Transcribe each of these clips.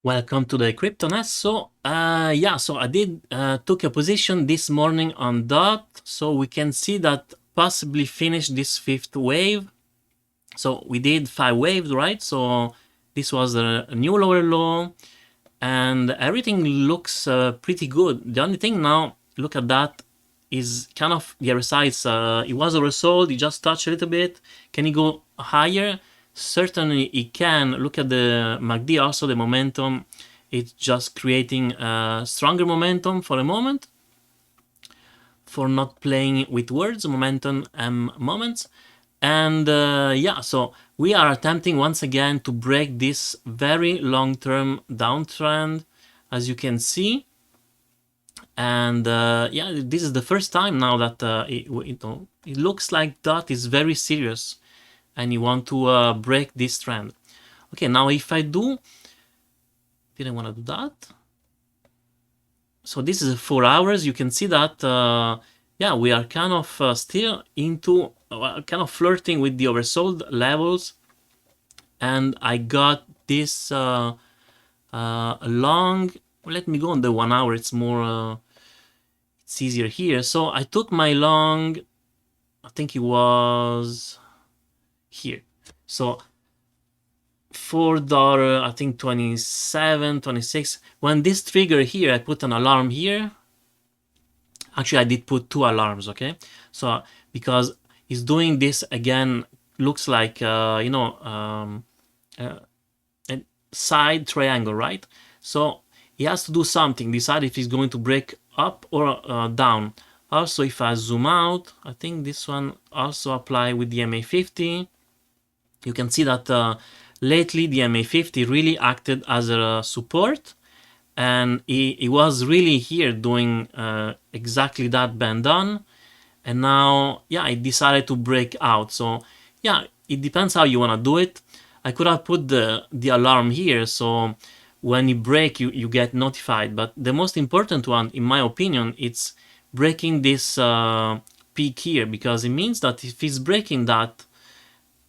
Welcome to the CryptoNest. So I did took a position this morning on DOT, so we can see that possibly finish this fifth wave. So we did 5 waves, right? So this was a new lower low, and everything looks pretty good. The only thing now, look at that, is kind of the other side. It was oversold. It just touched a little bit. Can it go higher? Certainly it can. Look at the MACD, also the momentum. It's just creating a stronger momentum for a moment, for not playing with words, momentum and moments. And so we are attempting once again to break this very long-term downtrend, as you can see. And this is the first time now that it looks like DOT is very serious and you want to break this trend. Okay, now if I didn't want to do that. So this is 4 hours. You can see that we are kind of still into kind of flirting with the oversold levels, and I got this long. Let me go on the 1 hour. It's more it's easier here. So I took my long, I think it was here. So $4, I think 27, 26. When this trigger here, I put an alarm here. Actually, I did put 2 alarms, okay? So because it's doing this again, looks like a side triangle, right? So he has to do something, decide if he's going to break up or down. Also, if I zoom out, I think this one also apply with the MA50. You can see that lately the MA50 really acted as a support, and it was really here doing exactly that bend on, and now it decided to break out. So it depends how you want to do it. I could have put the alarm here, so when you break, you get notified. But the most important one, in my opinion, it's breaking this peak here, because it means that if it's breaking that,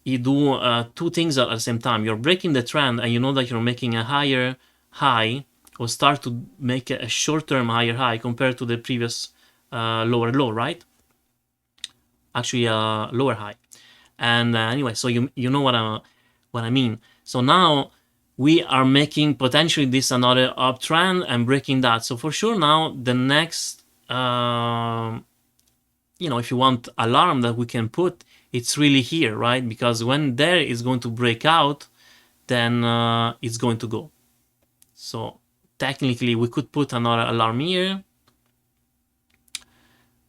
you do 2 things at the same time. You're breaking the trend, and you know that you're making a higher high, or start to make a short-term higher high compared to the previous lower low, right? Actually, lower high. And anyway, so you know what I mean. So now we are making potentially this another uptrend and breaking that. So for sure now the next, if you want alarm that we can put, it's really here, right? Because when there is going to break out, then it's going to go. So technically we could put another alarm here.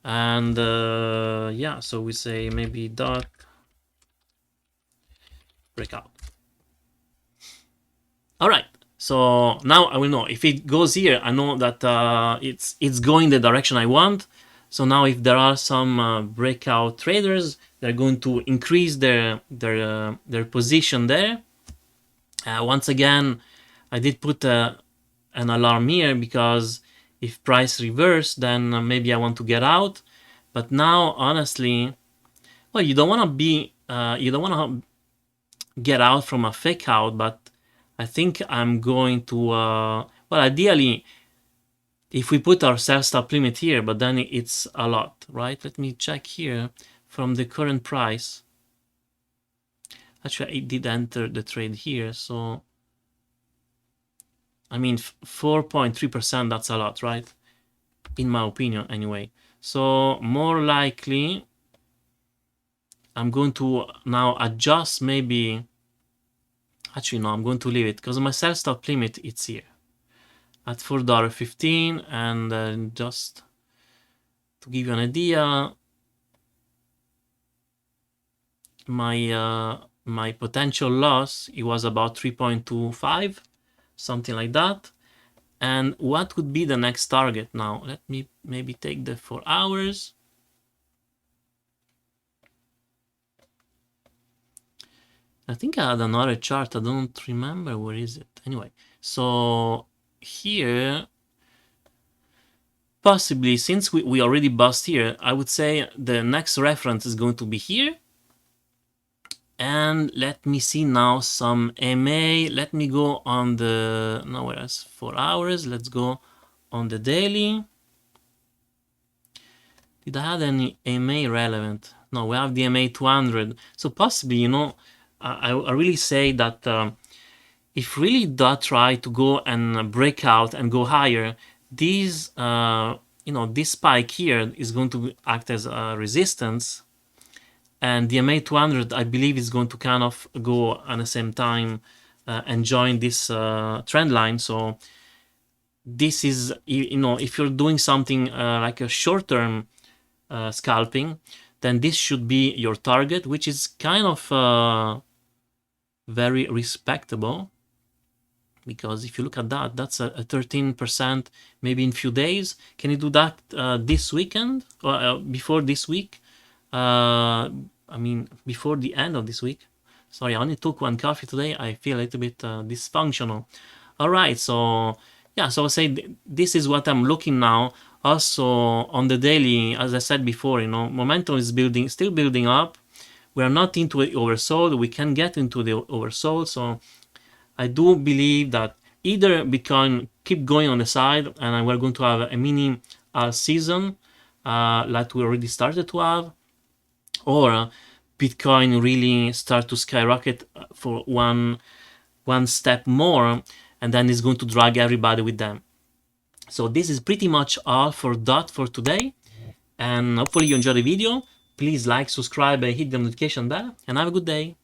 And so we say maybe dot breakout. All right, so now I will know if it goes here. I know that it's going the direction I want. So now if there are some breakout traders, they're going to increase their position there. Once again, I did put an alarm here, because if price reverse, then maybe I want to get out. But now, honestly, well, you don't want to get out from a fake out, but I think I'm going to, well, ideally, if we put our sell stop limit here, but then it's a lot, right? Let me check here from the current price. Actually, I did enter the trade here, so I mean 4.3%, that's a lot, right? In my opinion, anyway. So more likely, I'm going to now adjust maybe. Actually, no, I'm going to leave it, because my sell stop limit, it's here at $4.15. And just to give you an idea, my potential loss, it was about 3.25, something like that. And what would be the next target now? Let me maybe take the 4 hours. I think I had another chart. I don't remember where is it. Anyway, so here, possibly, since we already bust here, I would say the next reference is going to be here. And let me see now some MA. Let me go on the, no, whereas 4 hours. Let's go on the daily. Did I have any MA relevant? No, we have the MA 200. So possibly, you know, I really say that if really does try to go and break out and go higher, these, you know, this spike here is going to act as a resistance. And the MA 200, I believe, is going to kind of go at the same time and join this trend line. So this is, you know, if you're doing something like a short-term scalping, then this should be your target, which is kind of very respectable. Because if you look at that, that's a 13% maybe in few days. Can you do that this weekend or before this week? I mean, before the end of this week. Sorry, I only took one coffee today. I feel a little bit dysfunctional. All right, so yeah, so I'll say this is what I'm looking now. Also on the daily, as I said before, you know, momentum is building, still building up. We are not into it oversold. We can get into the oversold. So I do believe that either Bitcoin keep going on the side and we're going to have a mini season like we already started to have, or Bitcoin really start to skyrocket for one step more, and then it's going to drag everybody with them. So this is pretty much all for DOT for today, and hopefully you enjoyed the video. Please like, subscribe, and hit the notification bell, and have a good day.